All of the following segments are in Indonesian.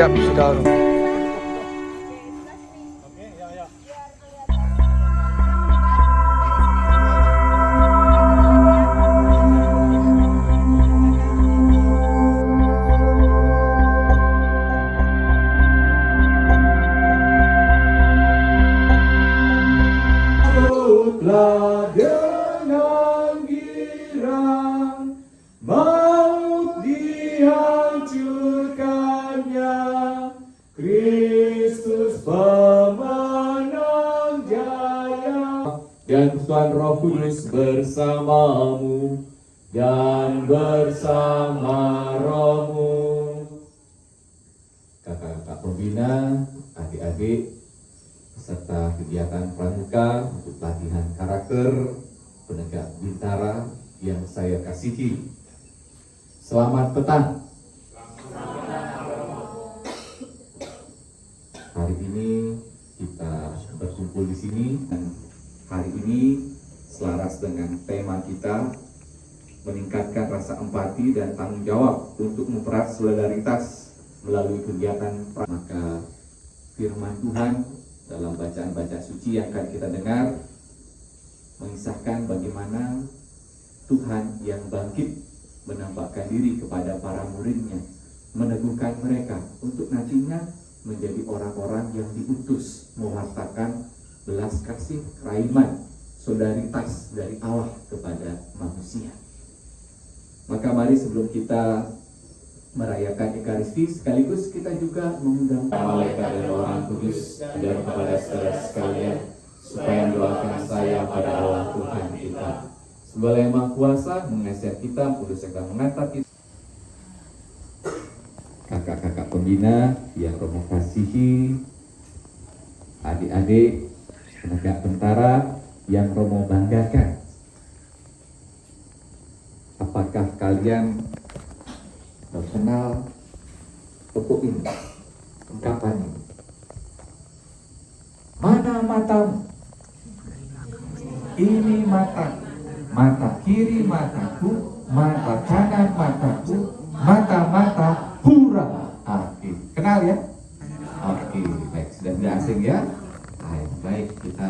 Kak Bisi tahu. Dengan girang maut dihancurkannya, Kristus pemenang jaya. Dan Tuhan Roh Kudus bersamamu dan bersama rohmu. Kakak-kakak pembina, adik-adik serta kegiatan pramuka untuk pelatihan karakter penegak bintara yang saya kasihi. Selamat petang. Hari ini kita berkumpul di sini dan hari ini selaras dengan tema kita meningkatkan rasa empati dan tanggung jawab untuk mempererat solidaritas melalui kegiatan pramuka. Maka firman Tuhan dalam bacaan-bacaan suci yang akan kita dengar mengisahkan bagaimana Tuhan yang bangkit menampakkan diri kepada para muridnya, meneguhkan mereka untuk nantinya menjadi orang-orang yang diutus mewartakan belas kasih, kerahiman, solidaritas dari Allah kepada manusia. Maka mari sebelum kita merayakan Ekaristi, sekaligus kita juga mengundang malaikat dan Roh Kudus dan kepada saudara sekalian supaya mendoakan saya pada Allah Tuhan kita. Semoga Yang Maha Kuasa mengasihi kita, kudus serta mengantar kita. Kakak-kakak pembina yang Romo kasihi, adik-adik penegak bentara yang Romo banggakan. Apakah kalian kenal pokok ini, ungkapan ini? Mana matamu? Ini mata, mata kiri mataku, mata kanan mataku, mata-mata hura. Oke, kenal ya? Oke, baik, sudah tidak asing ya? Baik, kita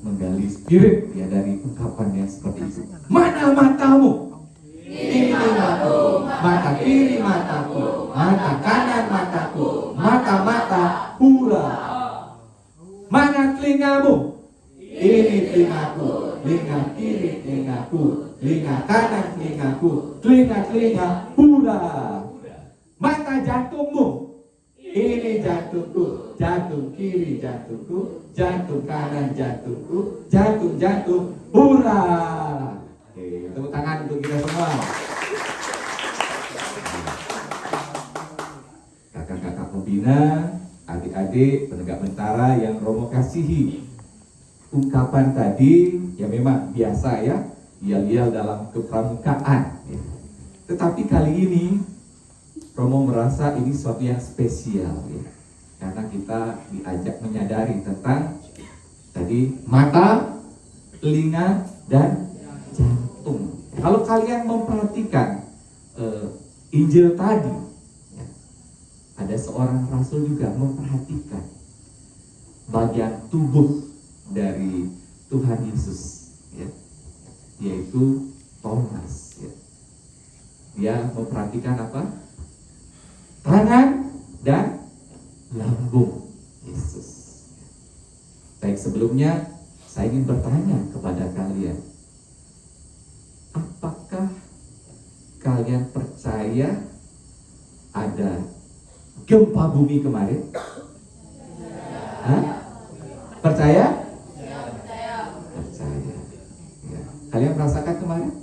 menggali spirit ya dari ungkapan yang seperti itu. Mana matamu? Ini mataku, mata kiri mataku, mata kanan mataku, mata-mata hura. Mana telingamu? Ini telingaku, telinga kiri telingaku, telinga kanan telingaku, telinga hura. Mata jantungmu? Ini jantungku, jantung kiri jantungku, jantung kanan jantungku, jantung hura. Oke, tepuk tangan untuk kita semua. Kakak-kakak pembina, adik-adik penegak bentara yang Romo kasihi. Ungkapan tadi ya memang biasa ya, yel-yel dalam kepramukaan ya. Tetapi kali ini Romo merasa ini sesuatu yang spesial ya, karena kita diajak menyadari tentang tadi mata, telinga, dan jantung. Kalau kalian memperhatikan Injil tadi ya, ada seorang rasul juga memperhatikan bagian tubuh dari Tuhan Yesus ya, yaitu Thomas ya. Dia memperhatikan apa? Tangan dan lambung Yesus. Baik, sebelumnya saya ingin bertanya kepada kalian, apakah kalian percaya ada gempa bumi kemarin? Hah? Percaya? Percaya. Ya. Kalian merasakan kemarin?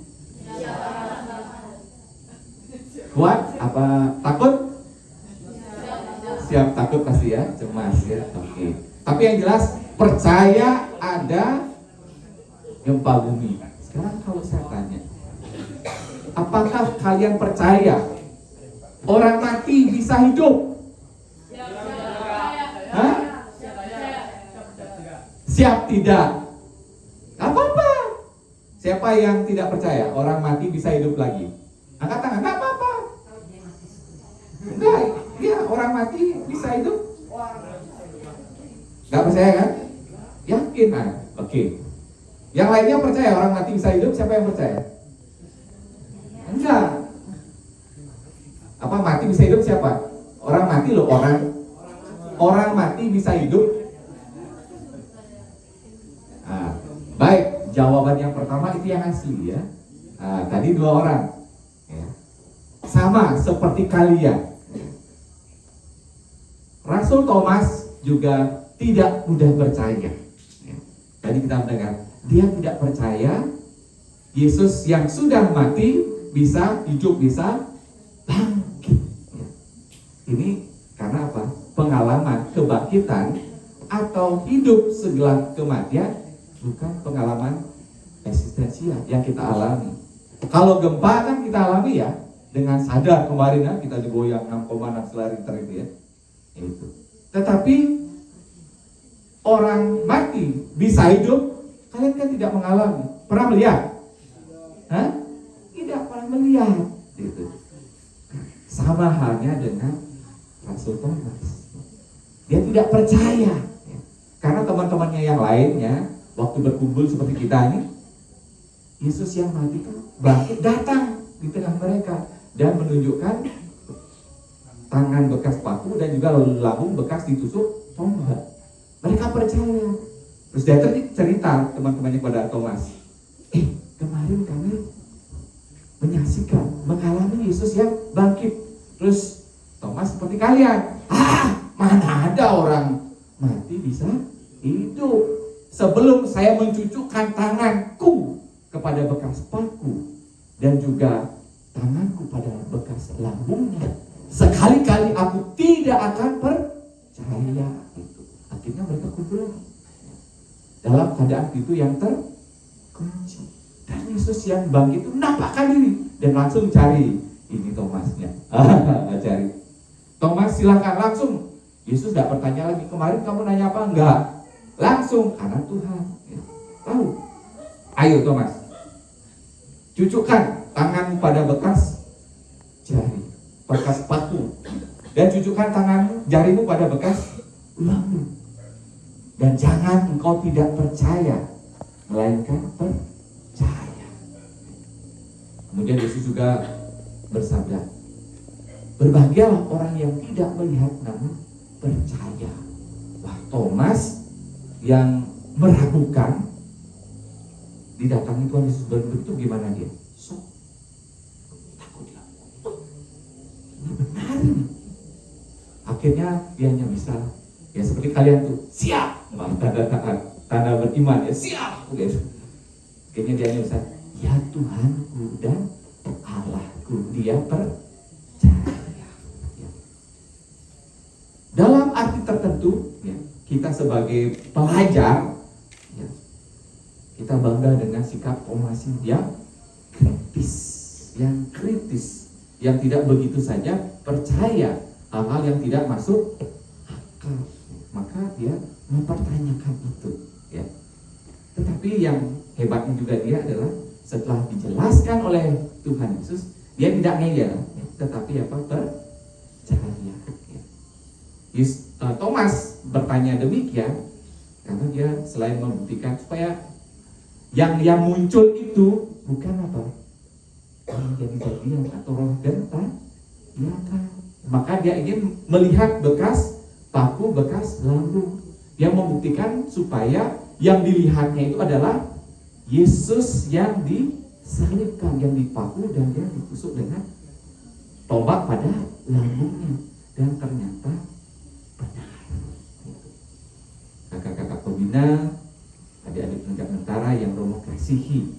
Kuat? Apa takut? Siap takut pasti ya, cemas ya. Oke. Tapi yang jelas percaya ada gempa bumi. Sekarang kalau saya tanya, apakah kalian percaya orang mati bisa hidup? Hah? Siap tidak? Apa-apa. Siapa yang tidak percaya orang mati bisa hidup lagi? Angkat tangan, nggak apa-apa. Enggak. orang mati bisa hidup? Gak percaya kan? Yakin kan? Oke. Yang lainnya percaya orang mati bisa hidup, siapa yang percaya? Enggak. Apa mati bisa hidup siapa? Orang mati loh, orang mati bisa hidup. Nah, baik, jawaban yang pertama itu yang asli ya. Nah, tadi 2 orang ya. Sama seperti kalian. Rasul Thomas juga tidak mudah percaya ya. Tadi kita mendengar dia tidak percaya Yesus yang sudah mati bisa hidup, bisa bangkit ya. Ini karena apa? Pengalaman kebangkitan atau hidup setelah kematian bukan pengalaman eksistensial yang kita alami. Kalau gempa kan kita alami ya, dengan sadar kemarin kan kita digoyang 6,6 Richter itu ya. Itu. Tetapi orang mati bisa hidup, kalian kan tidak mengalami. Pernah melihat? Hah? Tidak pernah melihat. Gitu. Sama halnya dengan Rasul Thomas. Dia tidak percaya ya. Karena teman-temannya yang lainnya waktu berkumpul seperti kita ini, Yesus yang mati kan bangkit datang di tengah mereka dan menunjukkan tangan bekas paku dan juga lambung bekas ditusuk tombak. Mereka percaya. Terus dia cerita teman-temannya kepada Thomas, kemarin kami menyaksikan, mengalami Yesus yang bangkit. Terus Thomas seperti kalian, mana ada orang mati bisa hidup. Sebelum saya mencucukkan tanganku kepada bekas paku dan juga tanganku pada bekas lambungnya, sekali-kali aku tidak akan percaya. Itu akhirnya mereka kumpul dalam keadaan itu yang terkunci. Dan Yesus yang bangkit itu nampakkan diri dan langsung cari ini Thomasnya. Cari Thomas, silakan langsung. Yesus tidak bertanya lagi, kemarin kamu nanya apa? Enggak, langsung karena Tuhan ya, tahu. Ayo Thomas, cucukkan tanganmu pada bekas jari, bekas paku, dan cucukkan tanganmu, jarimu pada bekas lambung. Dan jangan engkau tidak percaya, melainkan percaya. Kemudian Yesus juga bersabda, berbahagialah orang yang tidak melihat namun percaya. Wah, Thomas yang meragukan didatangi Tuhan Yesus begitu, gimana dia? Takut dia. Ini benar ini. Akhirnya dia hanya bisa ya seperti kalian tuh, siap, tanda beriman ya, siap gitu. Akhirnya dia hanya bisa, ya Tuhanku dan Allahku, dia percaya ya. Dalam arti tertentu ya, kita sebagai pelajar ya, kita bangga dengan sikap Thomas yang kritis, yang tidak begitu saja percaya hal-hal yang tidak masuk akal. Maka dia mempertanyakan itu ya. Tetapi yang hebatnya juga dia adalah setelah dijelaskan oleh Tuhan Yesus, dia tidak ngeyel ya, tetapi apa? Percaya ya. Thomas bertanya demikian karena dia selain membuktikan supaya yang muncul itu bukan apa? Jadi bagian atau roh dan ya kan. Maka dia ingin melihat bekas paku, bekas lambung, yang membuktikan supaya yang dilihatnya itu adalah Yesus yang disalibkan, yang dipaku dan yang ditusuk dengan tombak pada lambungnya. Dan ternyata benar. Kakak-kakak pembina, adik-adik penegak tentara yang Romo kasihi,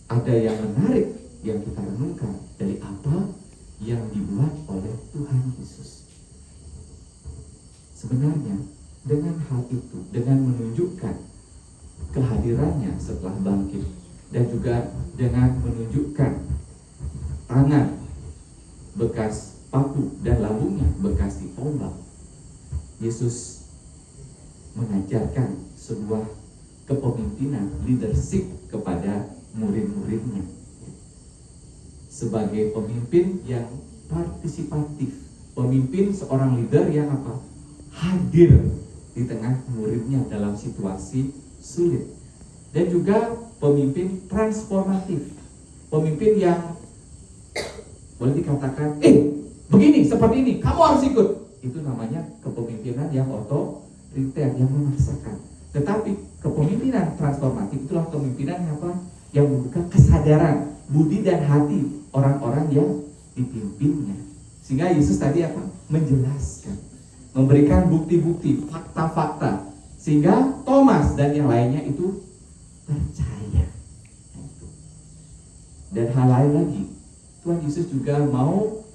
ada yang menarik yang kita renungkan dari apa yang dibuat oleh Tuhan Yesus. Sebenarnya dengan hal itu, dengan menunjukkan kehadirannya setelah bangkit dan juga dengan menunjukkan tangan bekas paku dan lambungnya bekas ditombak, Yesus mengajarkan sebuah kepemimpinan, leadership kepada murid-muridnya. sebagai pemimpin yang partisipatif, pemimpin seorang leader yang apa? Hadir di tengah muridnya dalam situasi sulit. Dan juga pemimpin transformatif, pemimpin yang boleh dikatakan, begini, seperti ini, kamu harus ikut. Itu namanya kepemimpinan yang otoriter, yang memaksakan. Tetapi kepemimpinan transformatif itulah kepemimpinan yang apa? Yang membuka kesadaran, budi dan hati orang-orang yang dipimpinnya. Sehingga Yesus tadi apa? Menjelaskan, memberikan bukti-bukti, fakta-fakta, sehingga Thomas dan yang lainnya itu percaya. Dan hal lain lagi, Tuhan Yesus juga mau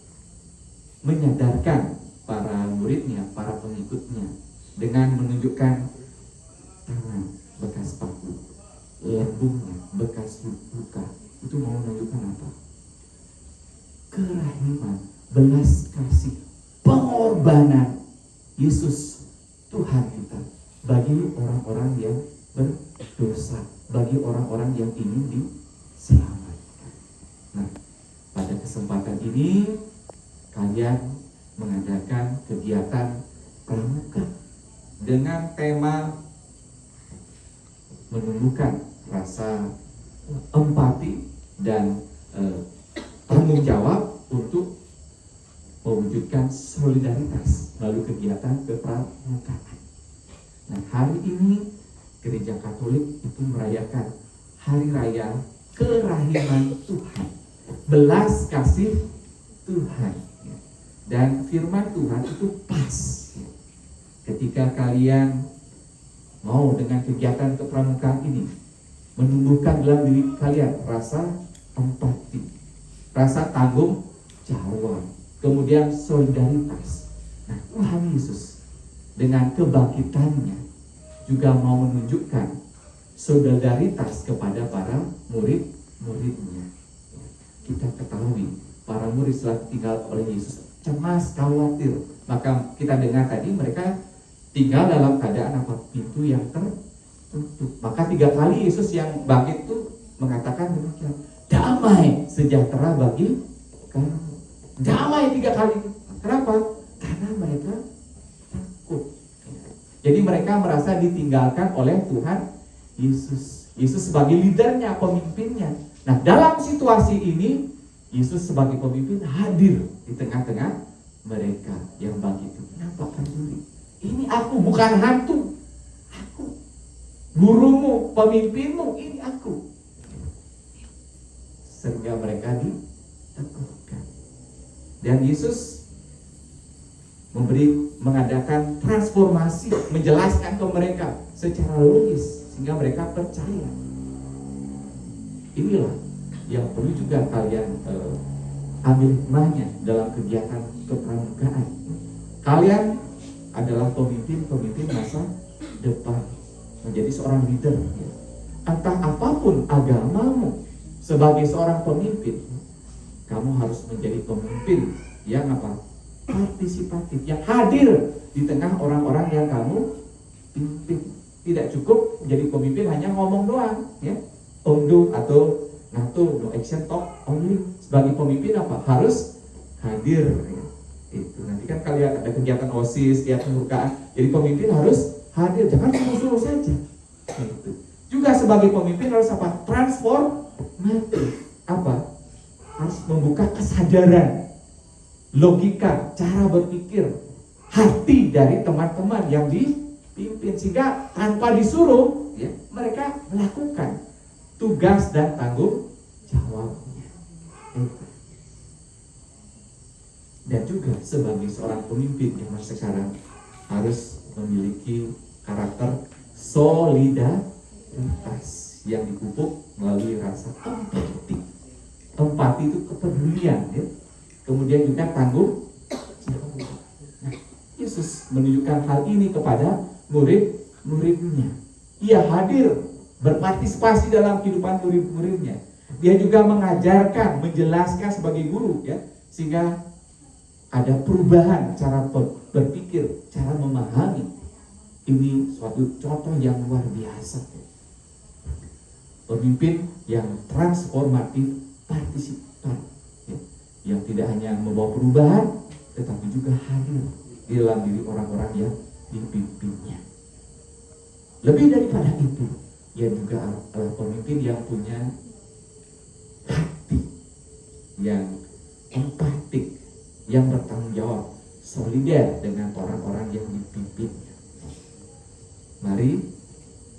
menyadarkan para muridnya, para pengikutnya, dengan menunjukkan tangan bekas paku, lambungnya bekas luka. Itu mau menunjukkan apa? Kerahiman, belas kasih, pengorbanan Yesus Tuhan kita bagi orang-orang yang berdosa, bagi orang-orang yang ingin diselamatkan. Nah, pada kesempatan ini kalian mengadakan kegiatan pramuka dengan tema menumbuhkan rasa empati dan tanggung jawab untuk mewujudkan solidaritas melalui kegiatan kepramukaan. Nah, hari ini Gereja Katolik itu merayakan Hari Raya Kerahiman Tuhan, belas kasih Tuhan. Dan firman Tuhan itu pas. Ketika kalian mau dengan kegiatan kepramukaan ini menumbuhkan dalam diri kalian rasa empati, rasa tanggung jawab, kemudian solidaritas. Nah, Tuhan Yesus dengan kebangkitannya juga mau menunjukkan solidaritas kepada para murid-muridnya. Kita ketahui para murid setelah tinggal oleh Yesus cemas, khawatir. Maka kita dengar tadi mereka tinggal dalam keadaan apa? Pintu yang tertutup. Maka 3 kali Yesus yang bangkit itu mengatakan demikian, damai sejahtera bagi kamu. Damai 3 kali. Kenapa? Karena mereka takut. Jadi mereka merasa ditinggalkan oleh Tuhan Yesus. Yesus sebagai leadernya, pemimpinnya. Nah, dalam situasi ini Yesus sebagai pemimpin hadir di tengah-tengah mereka yang bangkit itu. Nampakkan diri, ini aku, bukan hantu. Aku, gurumu, pemimpinmu, ini aku. Sehingga mereka diteguhkan. Dan Yesus mengadakan transformasi, menjelaskan ke mereka secara logis sehingga mereka percaya. Inilah yang perlu juga kalian ambil hikmahnya dalam kegiatan kepramukaan. Kalian adalah pemimpin masa depan, menjadi seorang leader. Entah apapun agamamu, sebagai seorang pemimpin, kamu harus menjadi pemimpin yang apa? Partisipatif, yang hadir di tengah orang-orang yang kamu pimpin. Tidak cukup menjadi pemimpin hanya ngomong doang, ya, unduh atau ngatur, no action talk only. Sebagai pemimpin apa? Harus hadir. Ya. Itu nanti kan kalian ada kegiatan OSIS, kegiatan pembukaan. Jadi pemimpin harus hadir, jangan suruh-suruh saja. Itu. Juga sebagai pemimpin harus apa? Transformatif. Apa? Harus membuka kesadaran, logika, cara berpikir, hati dari teman-teman yang dipimpin, sehingga tanpa disuruh, ya, mereka melakukan tugas dan tanggung jawabnya. Dan juga sebagai seorang pemimpin yang sekarang harus memiliki karakter solidaritas yang dipupuk melalui rasa empati. Empati itu kepedulian, ya. Kemudian juga tanggung jawab. Nah, Yesus menunjukkan hal ini kepada murid-muridnya. Ia hadir berpartisipasi dalam kehidupan murid-muridnya. Dia juga mengajarkan, menjelaskan sebagai guru, ya, sehingga ada perubahan cara berpikir, cara memahami. Ini suatu contoh yang luar biasa. Pemimpin yang transformatif, yang tidak hanya membawa perubahan, tetapi juga hadir di dalam diri orang-orang yang dipimpinnya. Lebih daripada itu, ia juga adalah pemimpin yang punya hati, yang empatik, yang bertanggung jawab, solider dengan orang-orang yang dipimpinnya. Mari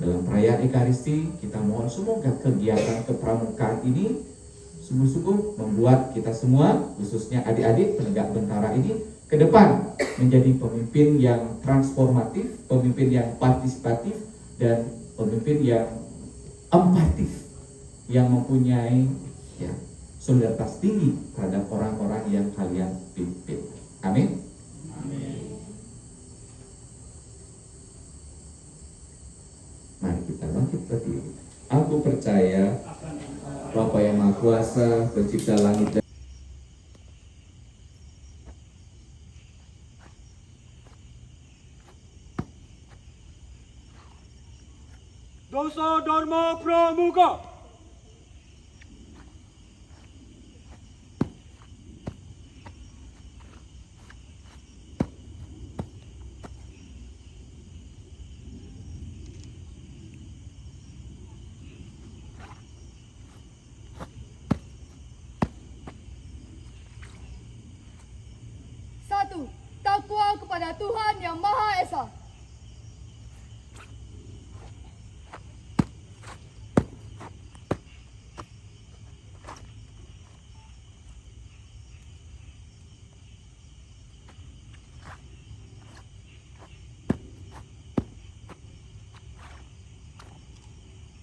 dalam perayaan Ekaristi kita mohon semoga kegiatan kepramukaan ini sungguh-sungguh membuat kita semua, khususnya adik-adik penegak bentara ini, ke depan menjadi pemimpin yang transformatif, pemimpin yang partisipatif, dan pemimpin yang empatif, yang mempunyai solidaritas tinggi terhadap orang-orang yang kalian pimpin. Amin. Mari kita bangkit berdiri. Aku percaya Bapa yang Maha Kuasa, Pencipta langit dan Dosa Dharma Pramuka. Satu, takwa kepada Tuhan Yang Maha Esa.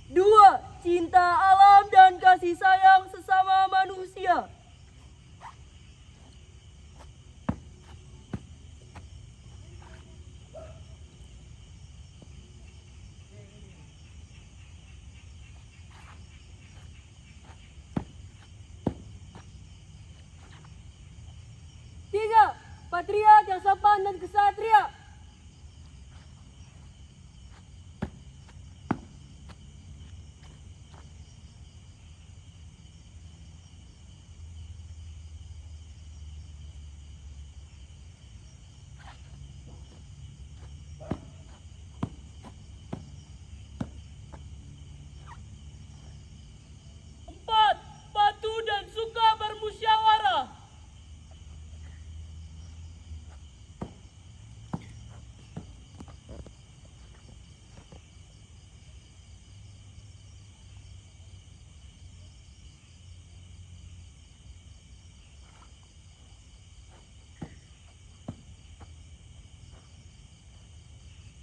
Dua, cinta alam dan kasih sayang sesama manusia. Tiga, patriot yang sopan dan kesatria. Empat, patuh dan suka bermusyawarah.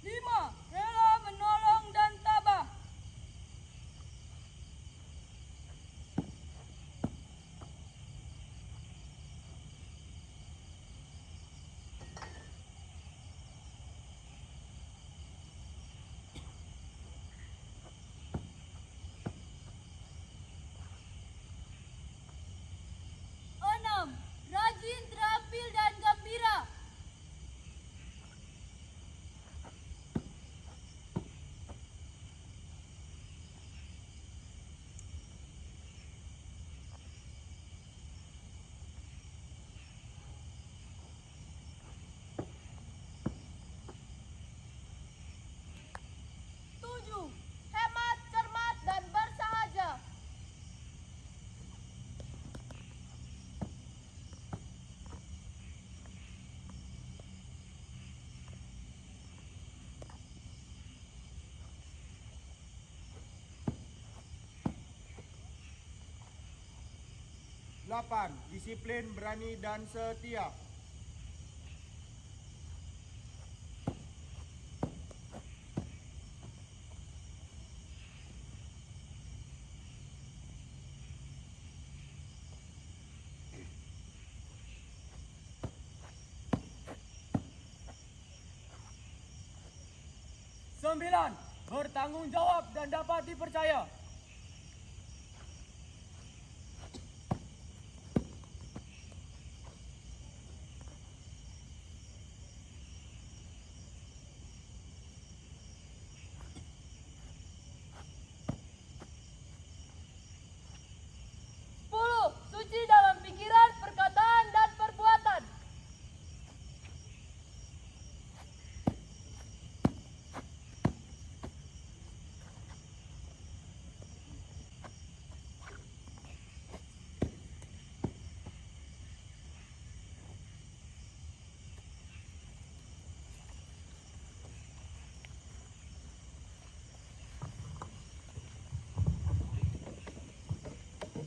Lima, rela menolong dan tabah. Enam, rajin, terampil dan gembira. Tujuh, hemat, cermat dan bersahaja. Delapan, disiplin, berani dan setia. Sembilan, bertanggung jawab dan dapat dipercaya. Sepuluh, suci dalam pikiran, perkataan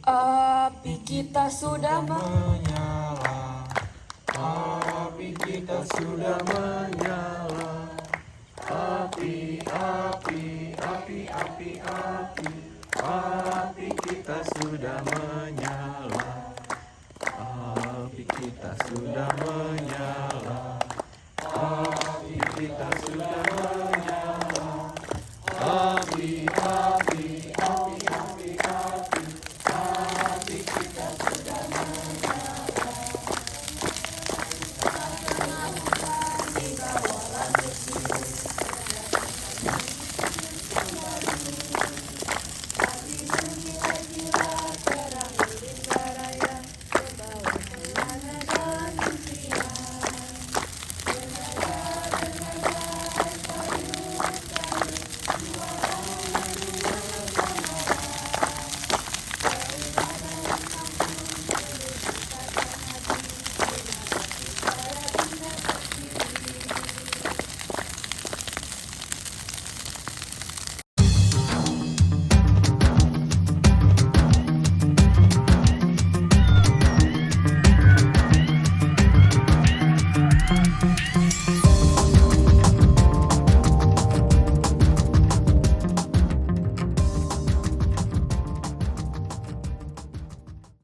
Api kita sudah menyala, api kita sudah menyala. Api, api, api, api, api, api kita sudah menyala. Api kita sudah menyala. Api kita sudah menyala. Api, api, api, api, api, api kita sudah menyala.